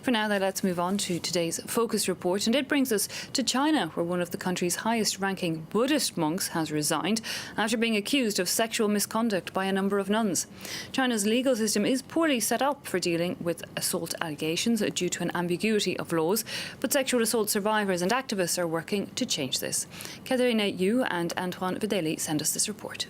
For now, though, let's move on to today's Focus Report, and it brings us to China, where one of the country's highest-ranking Buddhist monks has resigned after being accused of sexual misconduct by a number of nuns. China's legal system is poorly set up for dealing with assault allegations due to an ambiguity of laws, but sexual assault survivors and activists are working to change this. Katharina Yu and Antoine Videli send us this report.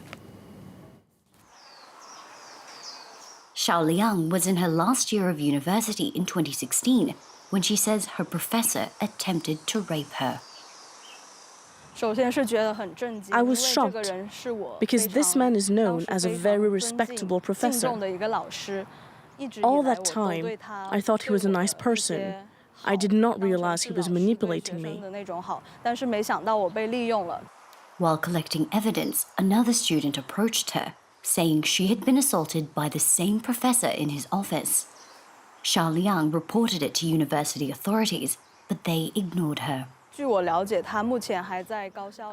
Xiao Liang was in her last year of university in 2016 when she says her professor attempted to rape her. I was shocked because this man is known as a very respectable professor. All that time, I thought he was a nice person. I did not realize he was manipulating me. While collecting evidence, another student approached her, saying she had been assaulted by the same professor in his office. Xiao Liang reported it to university authorities, but they ignored her.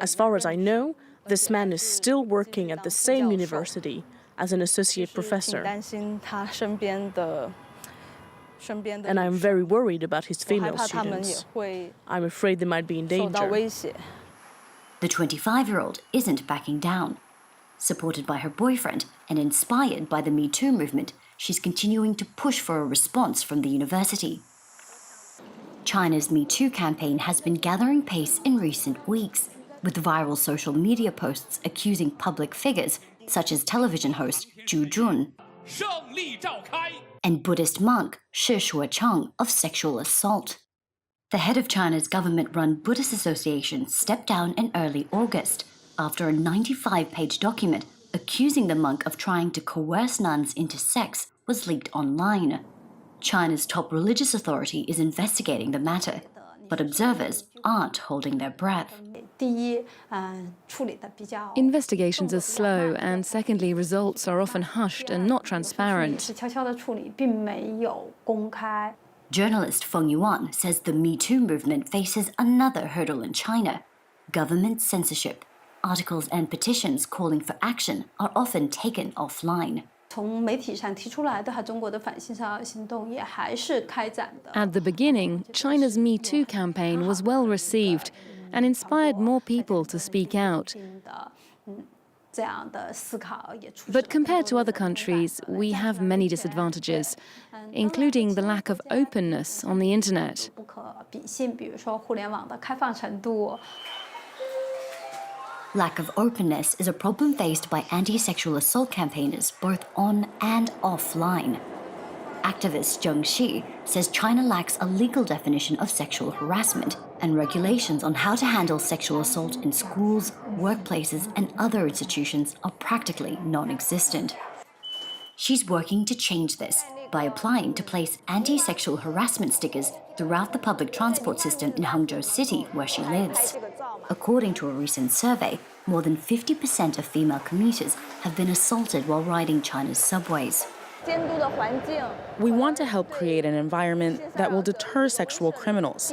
As far as I know, this man is still working at the same university as an associate professor. And I'm very worried about his female students. I'm afraid they might be in danger. The 25-year-old isn't backing down. Supported by her boyfriend and inspired by the Me Too movement, she's continuing to push for a response from the university. China's Me Too campaign has been gathering pace in recent weeks, with viral social media posts accusing public figures such as television host Zhu Jun and Buddhist monk Shi Shuocheng of sexual assault. The head of China's government-run Buddhist Association stepped down in early August after a 95-page document accusing the monk of trying to coerce nuns into sex was leaked online. China's top religious authority is investigating the matter, but observers aren't holding their breath. Investigations are slow, and secondly, results are often hushed and not transparent. Journalist Feng Yuan says the Me Too movement faces another hurdle in China: government censorship. Articles and petitions calling for action are often taken offline. At the beginning, China's Me Too campaign was well received and inspired more people to speak out. But compared to other countries, we have many disadvantages, including the lack of openness on the internet. Lack of openness is a problem faced by anti-sexual assault campaigners both on and offline. Activist Zheng Xi says China lacks a legal definition of sexual harassment, and regulations on how to handle sexual assault in schools, workplaces, and other institutions are practically non-existent. She's working to change this by applying to place anti-sexual harassment stickers throughout the public transport system in Hangzhou City, where she lives. According to a recent survey, more than 50% of female commuters have been assaulted while riding China's subways. We want to help create an environment that will deter sexual criminals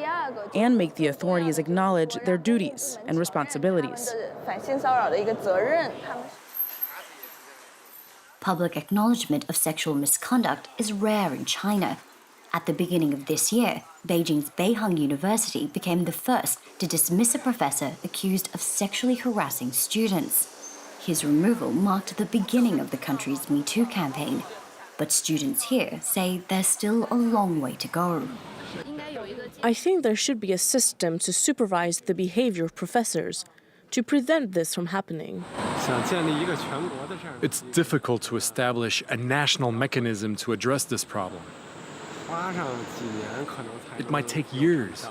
and make the authorities acknowledge their duties and responsibilities. Public acknowledgement of sexual misconduct is rare in China. At the beginning of this year, Beijing's Beihang University became the first to dismiss a professor accused of sexually harassing students. His removal marked the beginning of the country's Me Too campaign. But students here say there's still a long way to go. I think there should be a system to supervise the behavior of professors to prevent this from happening. It's difficult to establish a national mechanism to address this problem. It might take years.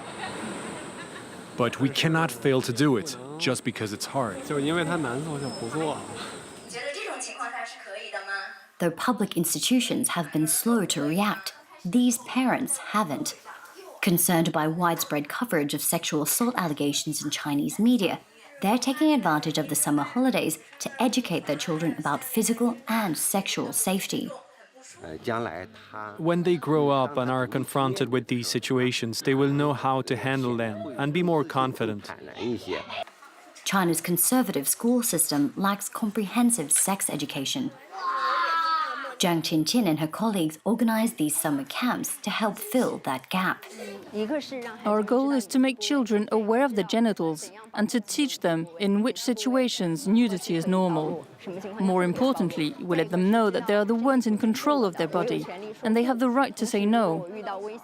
But we cannot fail to do it just because it's hard. Though public institutions have been slow to react, these parents haven't. Concerned by widespread coverage of sexual assault allegations in Chinese media, they're taking advantage of the summer holidays to educate their children about physical and sexual safety. When they grow up and are confronted with these situations, they will know how to handle them and be more confident. China's conservative school system lacks comprehensive sex education. Zhang Qinchin and her colleagues organized these summer camps to help fill that gap. Our goal is to make children aware of their genitals and to teach them in which situations nudity is normal. More importantly, we let them know that they are the ones in control of their body and they have the right to say no.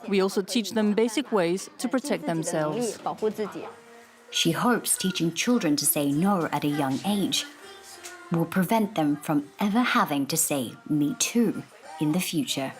We also teach them basic ways to protect themselves. She hopes teaching children to say no at a young age will prevent them from ever having to say "me too" in the future.